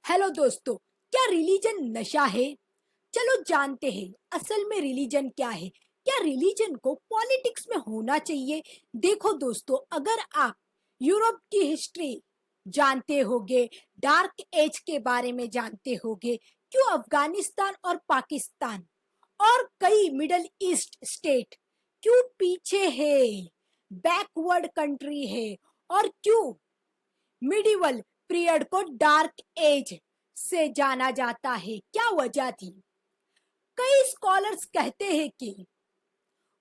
Hello दोस्तों, क्या religion नशा है? चलो जानते हैं असल में रिलीजन क्या है। क्या रिलीजन को पॉलिटिक्स में होना चाहिए? देखो दोस्तों, अगर आप यूरोप की हिस्ट्री जानते होगे, डार्क एज के बारे में जानते होगे, क्यों अफगानिस्तान और पाकिस्तान और कई मिडल ईस्ट स्टेट क्यों पीछे है, बैकवर्ड कंट्री है, और क्यों मिडिवल पीरियड को डार्क एज से जाना जाता है, क्या वजह थी? कई स्कॉलर्स कहते हैं कि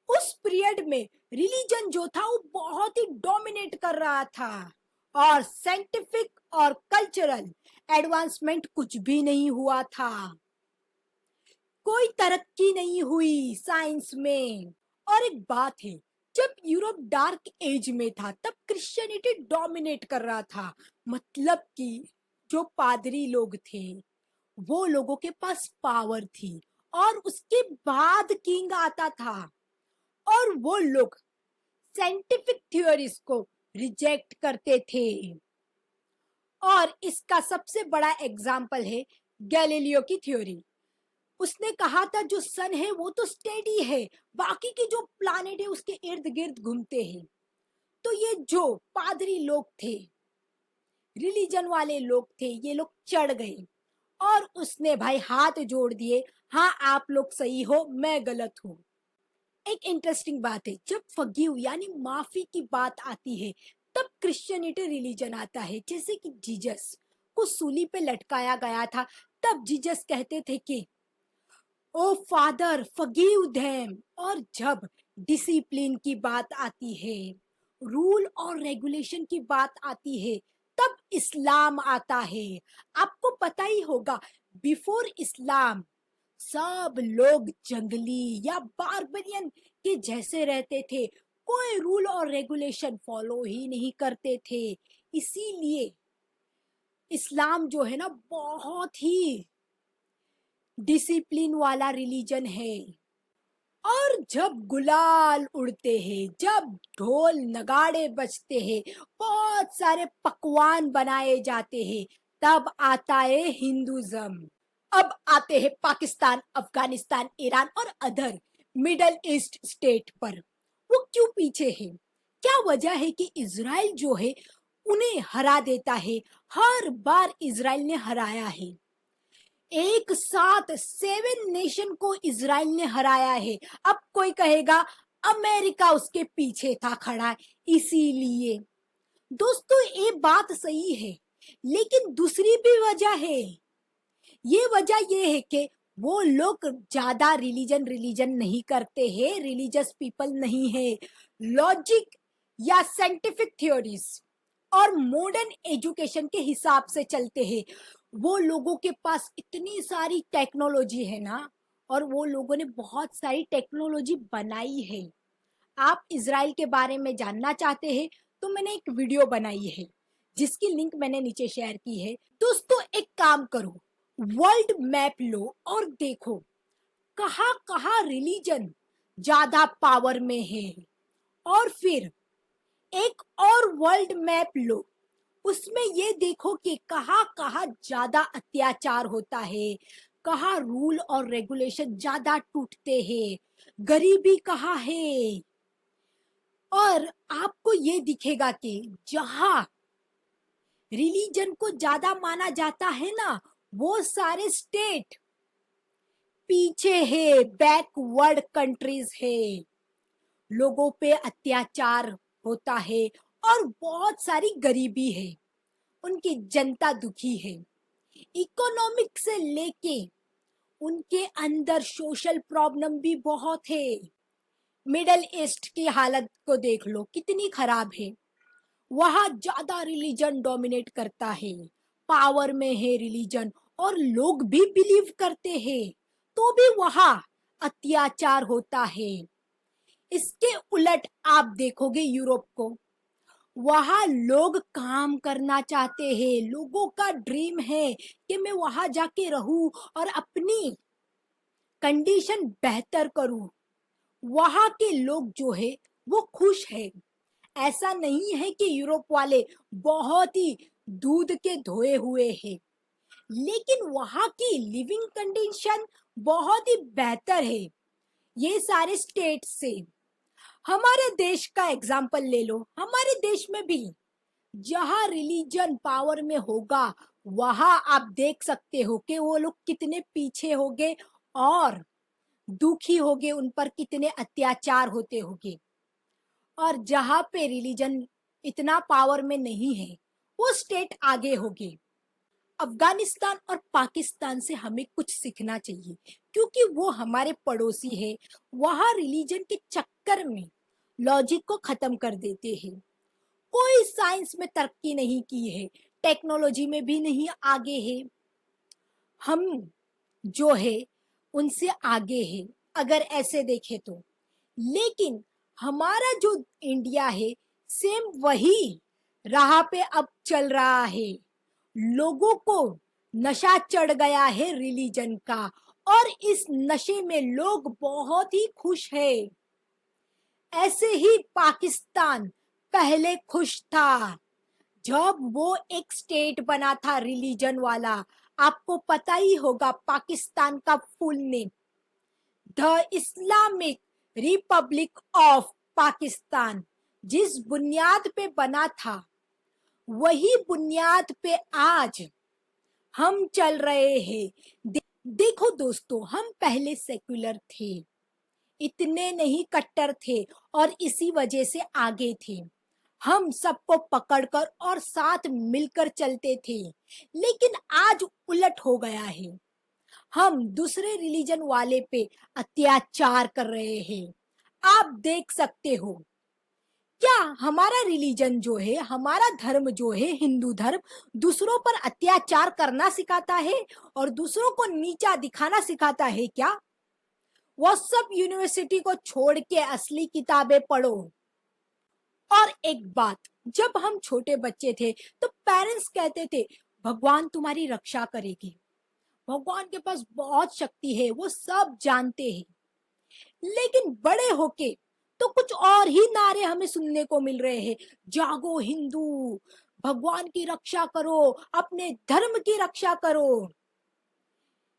उस पीरियड में रिलीजन जो था वो बहुत ही डोमिनेट कर रहा था और साइंटिफिक और कल्चरल एडवांसमेंट कुछ भी नहीं हुआ था। कोई तरक्की नहीं हुई साइंस में। और एक बात है, जब यूरोप डार्क एज में था तब क्रिश्चियनिटी डोमिनेट कर रहा था। मतलब कि जो पादरी लोग थे वो लोगों के पास पावर थी और उसके बाद किंग आता था, और वो लोग साइंटिफिक थ्योरीज को रिजेक्ट करते थे। और इसका सबसे बड़ा एग्जाम्पल है गैलीलियो की थ्योरी। उसने कहा था जो सन है वो तो स्टेडी है, बाकी के जो प्लानेट है उसके इर्द गिर्द घूमते हैं। तो ये जो पादरी लोग थे, रिलीजन वाले लोग थे, ये लोग चढ़ गए और उसने भाई हाथ जोड़ दिए, हाँ आप लोग सही हो, मैं गलत हूँ। एक इंटरेस्टिंग बात है, जब फगीव यानी माफी की बात आती है तब क्रिश्चियनिटी रिलीजन आता है। जैसे कि जीसस को सूली पे लटकाया गया था, तब जीसस कहते थे कि ओ फादर फॉरगिव देम। और जब डिसिप्लिन की बात आती है, रूल और रेगुलेशन की बात आती है, तब इस्लाम आता है। आपको पता ही होगा, बिफोर इस्लाम सब लोग जंगली या बारबरियन के जैसे रहते थे, कोई रूल और रेगुलेशन फॉलो ही नहीं करते थे। इसीलिए इस्लाम जो है ना, बहुत ही डिसिप्लिन वाला रिलीजन है। और जब गुलाल उड़ते हैं, जब ढोल नगाड़े बजते हैं, बहुत सारे पकवान बनाए जाते हैं, तब आता है हिंदुज्म। अब आते हैं पाकिस्तान, अफगानिस्तान, ईरान और अदर मिडल ईस्ट स्टेट पर। वो क्यों पीछे है? क्या वजह है कि इजराइल जो है उन्हें हरा देता है? हर बार इजराइल ने हराया है। एक साथ 7 नेशन को इजराइल ने हराया है। अब कोई कहेगा अमेरिका उसके पीछे था खड़ा, इसीलिए। दोस्तों, ये बात सही है, लेकिन दूसरी भी वजह है। ये वजह ये है कि वो लोग ज्यादा रिलीजन रिलीजन नहीं करते हैं, रिलीजियस पीपल नहीं है। लॉजिक या साइंटिफिक थ्योरीज और मॉडर्न एजुकेशन के हिसाब से चलते हैं। वो लोगों के पास इतनी सारी टेक्नोलॉजी है ना, और वो लोगों ने बहुत सारी टेक्नोलॉजी बनाई है। आप इजराइल के बारे में जानना चाहते हैं तो मैंने एक वीडियो बनाई है जिसकी लिंक मैंने नीचे शेयर की है। दोस्तों, एक काम करो, वर्ल्ड मैप लो और देखो कहाँ कहाँ रिलीजन ज्यादा पावर में है। और फिर एक और वर्ल्ड मैप लो, उसमें ये देखो कि कहाँ कहाँ ज्यादा अत्याचार होता है, कहाँ रूल और रेगुलेशन ज्यादा टूटते हैं, गरीबी कहाँ है। और आपको ये दिखेगा कि जहां रिलीजन को ज्यादा माना जाता है ना, वो सारे स्टेट पीछे है, बैकवर्ड कंट्रीज है। लोगों पे अत्याचार होता है और बहुत सारी गरीबी है, उनकी जनता दुखी है। इकोनॉमिक से लेके उनके अंदर सोशल प्रॉब्लम भी बहुत है। मिडल ईस्ट की हालत को देख लो, कितनी खराब है। वहां ज्यादा रिलीजन डोमिनेट करता है, पावर में है रिलीजन, और लोग भी बिलीव करते हैं, तो भी वहां अत्याचार होता है। इसके उलट आप देखोगे यूरोप को, वहां लोग काम करना चाहते हैं, लोगों का ड्रीम है कि मैं वहां जाके रहूं और अपनी कंडीशन बेहतर करूं। वहां के लोग जो है वो खुश है। ऐसा नहीं है कि यूरोप वाले बहुत ही दूध के धोए हुए हैं, लेकिन वहाँ की लिविंग कंडीशन बहुत ही बेहतर है ये सारे स्टेट से। हमारे देश का एग्जाम्पल ले लो, हमारे देश में भी जहाँ रिलीजन पावर में होगा वहाँ आप देख सकते हो कि वो लोग कितने पीछे होंगे और दुखी होंगे, उन पर कितने अत्याचार होते होंगे। और जहाँ पे रिलीजन इतना पावर में नहीं है वो स्टेट आगे होगी। अफगानिस्तान और पाकिस्तान से हमें कुछ सीखना चाहिए क्योंकि वो हमारे पड़ोसी है। वहाँ रिलीजन के चक्कर में लॉजिक को खत्म कर देते हैं। कोई साइंस में तरक्की नहीं की है, टेक्नोलॉजी में भी नहीं आगे है। हम जो है उनसे आगे है अगर ऐसे देखें तो। लेकिन हमारा जो इंडिया है सेम वही राह पे अब चल रहा है। लोगों को नशा चढ़ गया है रिलीजन का और इस नशे में लोग बहुत ही खुश है। ऐसे ही पाकिस्तान पहले खुश था जब वो एक स्टेट बना था रिलीजन वाला। आपको पता ही होगा पाकिस्तान का full name the Islamic Republic of Pakistan. जिस बुनियाद पे बना था वही बुनियाद पे आज हम चल रहे हैं। देखो दोस्तों, हम पहले सेक्युलर थे, इतने नहीं कट्टर थे और इसी वजह से आगे थे। हम सबको पकड़कर और साथ मिलकर चलते थे। लेकिन आज उलट हो गया है, हम दूसरे रिलीजन वाले पे अत्याचार कर रहे हैं। आप देख सकते हो क्या हमारा रिलीजन जो है, हमारा धर्म जो है हिंदू धर्म, दूसरों पर अत्याचार करना सिखाता है और दूसरों को नीचा दिखाना सिखाता है क्या? वो सब यूनिवर्सिटी को छोड़ के असली किताबें पढ़ो। और एक बात, जब हम छोटे बच्चे थे तो पेरेंट्स कहते थे भगवान तुम्हारी रक्षा करेगी, भगवान के पास बहुत शक्ति है, वो सब जानते हैं। लेकिन बड़े होके तो कुछ और ही नारे हमें सुनने को मिल रहे हैं। जागो हिंदू, भगवान की रक्षा करो, अपने धर्म की रक्षा करो।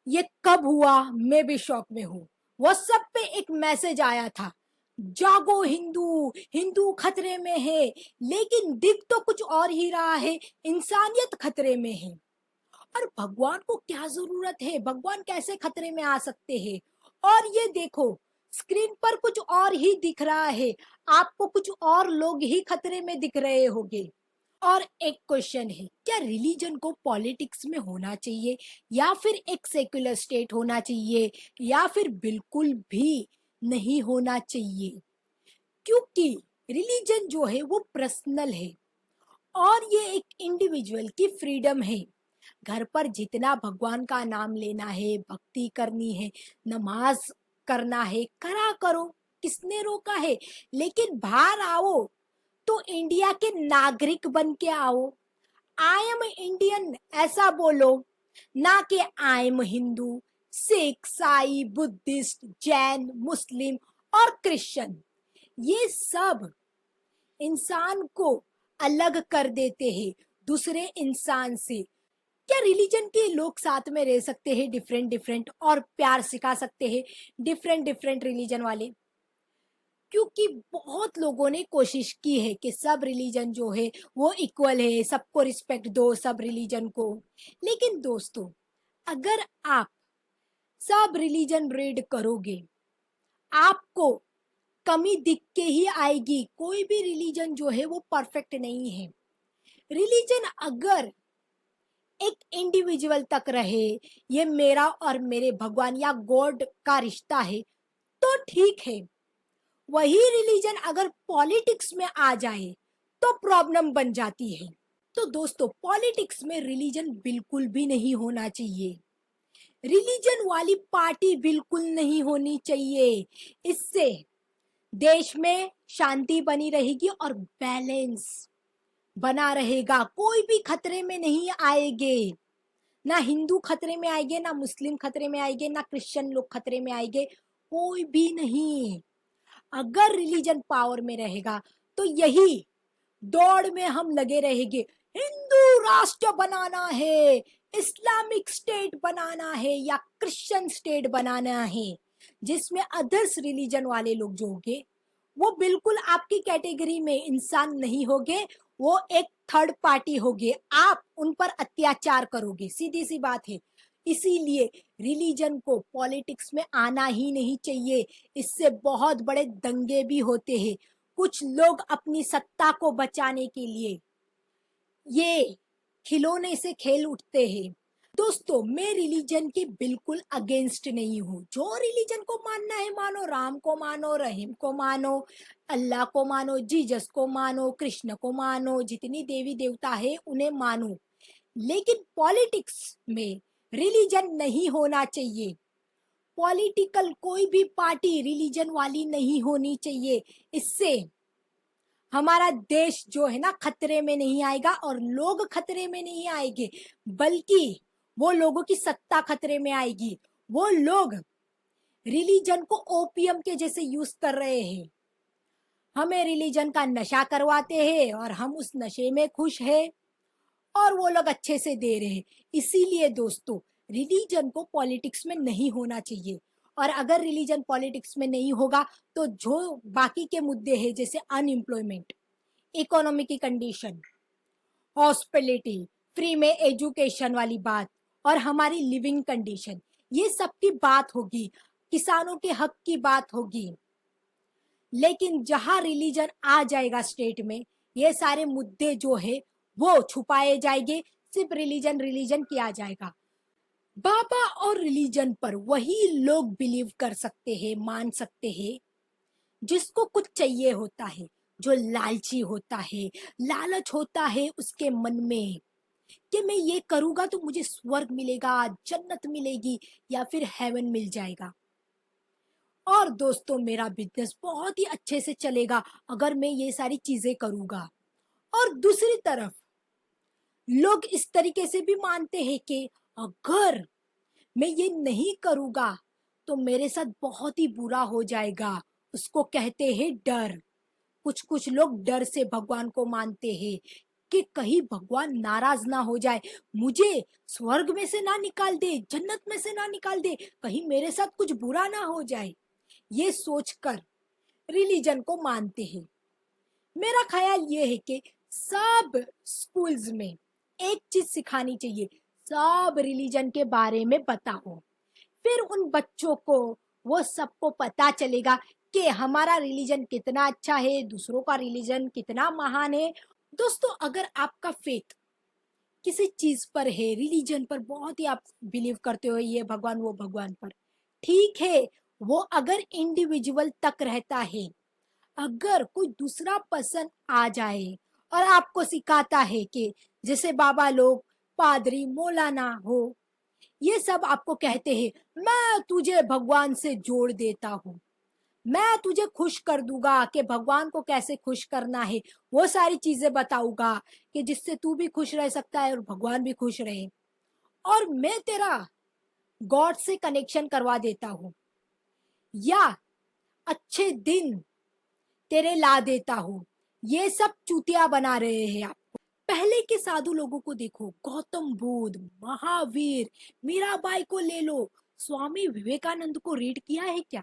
ये कब हुआ मैं भी शॉक में हूँ। व्हाट्सएप पे एक मैसेज आया था, जागो हिंदू, हिंदू खतरे में है। लेकिन दिख तो कुछ और ही रहा है, इंसानियत खतरे में है। और भगवान को क्या जरूरत है, भगवान कैसे खतरे में आ सकते हैं? और ये देखो स्क्रीन पर कुछ और ही दिख रहा है, आपको कुछ और लोग ही खतरे में दिख रहे होंगे। और एक क्वेश्चन है, क्या रिलीजन को पॉलिटिक्स में होना चाहिए या फिर एक सेक्युलर स्टेट होना चाहिए या फिर बिल्कुल भी नहीं होना चाहिए? क्योंकि रिलीजन जो है वो पर्सनल है और ये एक इंडिविजुअल की फ्रीडम है। घर पर जितना भगवान का नाम लेना है, भक्ति करनी है, नमाज करना है, करा करो, किसने रोका है? लेकिन बाहर आओ तो इंडिया के नागरिक बन के आओ। आई एम इंडियन ऐसा बोलो, ना कि आई एम हिंदू, सिख, साई, बुद्धिस्ट, जैन, मुस्लिम और क्रिश्चियन। ये सब इंसान को अलग कर देते हैं दूसरे इंसान से। क्या रिलीजन के लोग साथ में रह सकते हैं डिफरेंट डिफरेंट और प्यार सिखा सकते हैं डिफरेंट डिफरेंट रिलीजन वाले? क्योंकि बहुत लोगों ने कोशिश की है कि सब रिलीजन जो है वो इक्वल है, सबको रिस्पेक्ट दो सब रिलीजन को। लेकिन दोस्तों, अगर आप सब रिलीजन रीड करोगे आपको कमी दिख के ही आएगी। कोई भी रिलीजन जो है वो परफेक्ट नहीं है। रिलीजन अगर एक इंडिविजुअल तक रहे, ये मेरा और मेरे भगवान या गॉड का रिश्ता है तो ठीक है। वही रिलीजन अगर पॉलिटिक्स में आ जाए तो प्रॉब्लम बन जाती है। तो दोस्तों, पॉलिटिक्स में रिलीजन बिल्कुल भी नहीं होना चाहिए। रिलीजन वाली पार्टी बिल्कुल नहीं होनी चाहिए। इससे देश में शांति बनी रहेगी और बैलेंस बना रहेगा। कोई भी खतरे में नहीं आएंगे, ना हिंदू खतरे में आएंगे, ना मुस्लिम खतरे में आएंगे, ना क्रिश्चियन लोग खतरे में आएंगे, कोई भी नहीं। अगर रिलीजन पावर में रहेगा तो यही दौड़ में हम लगे रहेंगे। हिंदू राष्ट्र बनाना है, इस्लामिक स्टेट बनाना है या क्रिश्चियन स्टेट बनाना है, जिसमें अदर्स रिलीजन वाले लोग जो होंगे वो बिल्कुल आपकी कैटेगरी में इंसान नहीं होगे, वो एक थर्ड पार्टी होगे, आप उन पर अत्याचार करोगे, सीधी सी बात है। इसीलिए रिलीजन को पॉलिटिक्स में आना ही नहीं चाहिए, इससे बहुत बड़े दंगे भी होते हैं। कुछ लोग अपनी सत्ता को बचाने के लिए ये खिलौने से खेल उठते हैं। दोस्तों, मैं रिलीजन के बिल्कुल अगेंस्ट नहीं हूँ। जो रिलीजन को मानना है मानो, राम को मानो, रहीम को मानो, अल्लाह को मानो, जीसस को मानो, कृष्ण को मानो, जितनी देवी देवता है उन्हें मानो, लेकिन पॉलिटिक्स में रिलीजन नहीं होना चाहिए। पॉलिटिकल कोई भी पार्टी रिलीजन वाली नहीं होनी चाहिए। इससे हमारा देश जो है ना खतरे में नहीं आएगा और लोग खतरे में नहीं आएंगे, बल्कि वो लोगों की सत्ता खतरे में आएगी। वो लोग रिलीजन को ओपियम के जैसे यूज कर रहे हैं। हमें रिलीजन का नशा करवाते हैं और हम उस नशे में खुश हैं और वो लोग अच्छे से दे रहे हैं। इसीलिए दोस्तों, रिलीजन को पॉलिटिक्स में नहीं होना चाहिए। और अगर रिलीजन पॉलिटिक्स में नहीं होगा तो जो बाकी के मुद्दे हैं जैसे अनएम्प्लॉयमेंट, इकोनॉमी की कंडीशन, हॉस्पिटलिटी, फ्री में एजुकेशन वाली बात और हमारी लिविंग कंडीशन, ये सब की बात होगी, किसानों के हक की बात होगी। लेकिन जहां रिलीजन आ जाएगा स्टेट में, ये सारे मुद्दे जो है वो छुपाए जाएंगे, सिर्फ रिलीजन रिलीजन किया जाएगा। बाबा और रिलीजन पर वही लोग बिलीव कर सकते हैं, मान सकते हैं, जिसको कुछ चाहिए होता है, जो लालची होता है, लालच होता है उसके मन में कि मैं ये करूंगा तो मुझे स्वर्ग मिलेगा, जन्नत मिलेगी या फिर हेवन मिल जाएगा। और दोस्तों, मेरा बिजनेस बहुत ही अच्छे से चलेगा अगर मैं ये सारी चीजें करूंगा। और दूसरी तरफ लोग इस तरीके से भी मानते हैं कि अगर मैं ये नहीं करूंगा तो मेरे साथ बहुत ही बुरा हो जाएगा, उसको कहते हैं डर। कुछ कुछ लोग डर से भगवान को मानते हैं कि कहीं भगवान नाराज ना हो जाए, मुझे स्वर्ग में से ना निकाल दे, जन्नत में से ना निकाल दे, कहीं मेरे साथ कुछ बुरा ना हो जाए। ये सोचकर रिलीजन को मानते हैं। मेरा ख्याल ये है कि सब स्कूल्स में एक चीज सिखानी चाहिए, सब रिलीजन के बारे में बताओ, फिर उन बच्चों को वो सबको पता चलेगा कि हमारा रिलीजन कितना अच्छा है, दूसरों का रिलीजन कितना महान है। दोस्तों, अगर आपका फेथ किसी चीज पर है, रिलीजन पर बहुत ही आप बिलीव करते हो, ये भगवान वो भगवान पर, ठीक है, वो अगर इंडिविजुअल तक रहता है। अगर कोई दूसरा पर्सन आ जाए और आपको सिखाता है कि जैसे बाबा लोग, पादरी, मौलाना हो, ये सब आपको कहते हैं मैं तुझे भगवान से जोड़ देता हूँ, मैं तुझे खुश कर दूंगा कि भगवान को कैसे खुश करना है, वो सारी चीजें बताऊंगा कि जिससे तू भी खुश रह सकता है और भगवान भी खुश रहे, और मैं तेरा गॉड से कनेक्शन करवा देता हूँ, या अच्छे दिन तेरे ला देता हूँ। ये सब चूतिया बना रहे हैं आप। पहले के साधु लोगों को देखो, गौतम बुद्ध, महावीर, मीराबाई को ले लो, स्वामी विवेकानंद को रीड किया है क्या?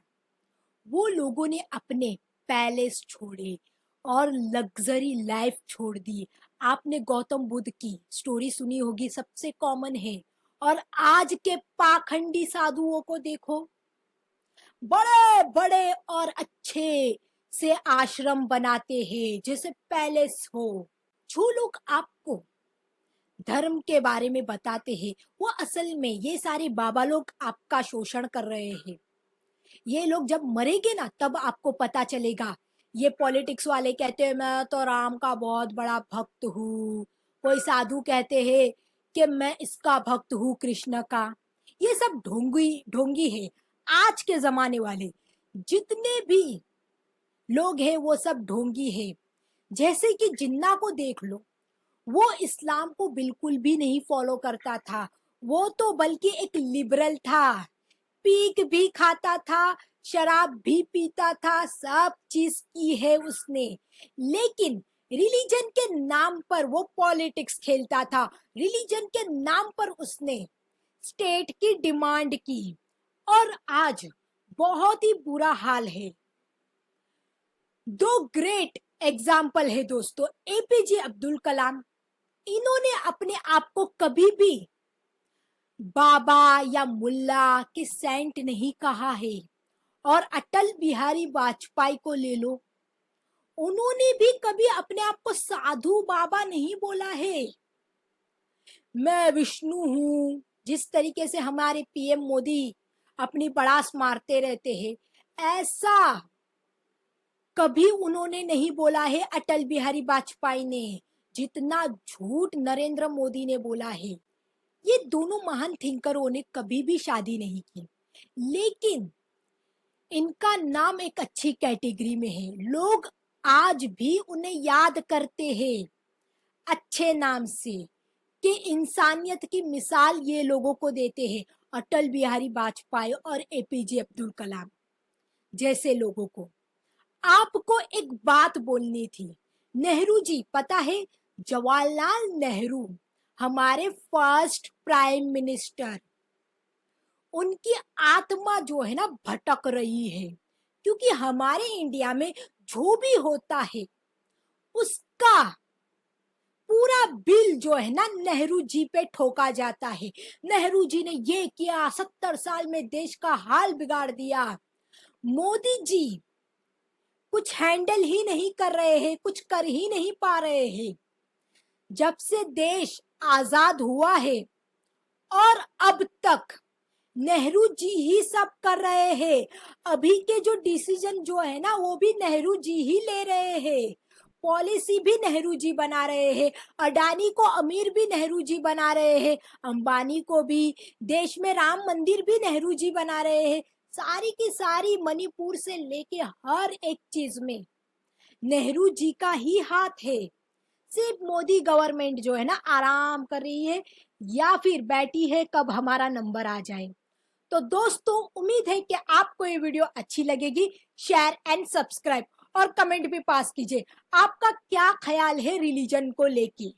वो लोगों ने अपने पैलेस छोड़े और लग्जरी लाइफ छोड़ दी। आपने गौतम बुद्ध की स्टोरी सुनी होगी, सबसे कॉमन है। और आज के पाखंडी साधुओं को देखो, बड़े बड़े और अच्छे से आश्रम बनाते हैं जैसे पैलेस हो। जो लोग आपको धर्म के बारे में बताते हैं, वो असल में ये सारे बाबा लोग आपका शोषण कर रहे हैं। ये लोग जब मरेंगे ना तब आपको पता चलेगा। ये पॉलिटिक्स वाले कहते हैं मैं तो राम का बहुत बड़ा भक्त हूँ, कोई साधु कहते हैं कि मैं इसका भक्त हूँ कृष्ण का। ये सब ढोंगी ढोंगी है। आज के जमाने वाले जितने भी लोग हैं वो सब ढोंगी है। जैसे कि जिन्ना को देख लो, वो इस्लाम को बिल्कुल भी नहीं फॉलो करता था, वो तो बल्कि एक लिबरल था, पीक भी खाता था, शराब भी पीता था, सब चीज की है उसने। लेकिन रिलीजन के नाम पर वो पॉलिटिक्स खेलता था, रिलीजन के नाम पर उसने स्टेट की डिमांड की और आज बहुत ही बुरा हाल है। दो ग्रेट एग्जाम्पल है दोस्तों, एपीजे अब्दुल कलाम, इन्होंने अपने आप को कभी भी बाबा या मुल्ला के सेंट नहीं कहा है। और अटल बिहारी वाजपेयी को ले लो, उन्होंने भी कभी अपने आप को साधु बाबा नहीं बोला है। मैं विष्णु हूं, जिस तरीके से हमारे पीएम मोदी अपनी बड़ास मारते रहते हैं, ऐसा कभी उन्होंने नहीं बोला है अटल बिहारी वाजपेयी ने, जितना झूठ नरेंद्र मोदी ने बोला है। ये दोनों महान थिंकरों ने कभी भी शादी नहीं की, लेकिन इनका नाम एक अच्छी कैटेगरी में है। लोग आज भी उन्हें याद करते हैं अच्छे नाम से, कि इंसानियत की मिसाल ये लोगों को देते हैं, अटल बिहारी वाजपेयी और एपीजे अब्दुल कलाम जैसे लोगों को। आपको एक बात बोलनी थी, नेहरू जी, पता है जवाहरलाल नेहरू हमारे फर्स्ट प्राइम मिनिस्टर, उनकी आत्मा जो है ना भटक रही है, क्योंकि हमारे इंडिया में जो भी होता है उसका पूरा बिल जो है ना नेहरू जी पे ठोका जाता है। नेहरू जी ने ये किया, 70 साल में देश का हाल बिगाड़ दिया। मोदी जी कुछ हैंडल ही नहीं कर रहे हैं, कुछ कर ही नहीं पा रहे हैं। जब से देश आजाद हुआ है और अब तक नेहरू जी ही सब कर रहे हैं। अभी के जो डिसीजन जो है ना वो भी नेहरू जी ही ले रहे हैं, पॉलिसी भी नेहरू जी बना रहे हैं, अडानी को अमीर भी नेहरू जी बना रहे हैं, अंबानी को भी, देश में राम मंदिर भी नेहरू जी बना रहे हैं। सारी की सारी मणिपुर से लेके हर एक चीज में नेहरू जी का ही हाथ है। सिर्फ मोदी गवर्नमेंट जो है ना आराम कर रही है या फिर बैठी है कब हमारा नंबर आ जाए। तो दोस्तों, उम्मीद है कि आपको ये वीडियो अच्छी लगेगी। शेयर एंड सब्सक्राइब और कमेंट भी पास कीजिए, आपका क्या ख्याल है रिलीजन को लेके।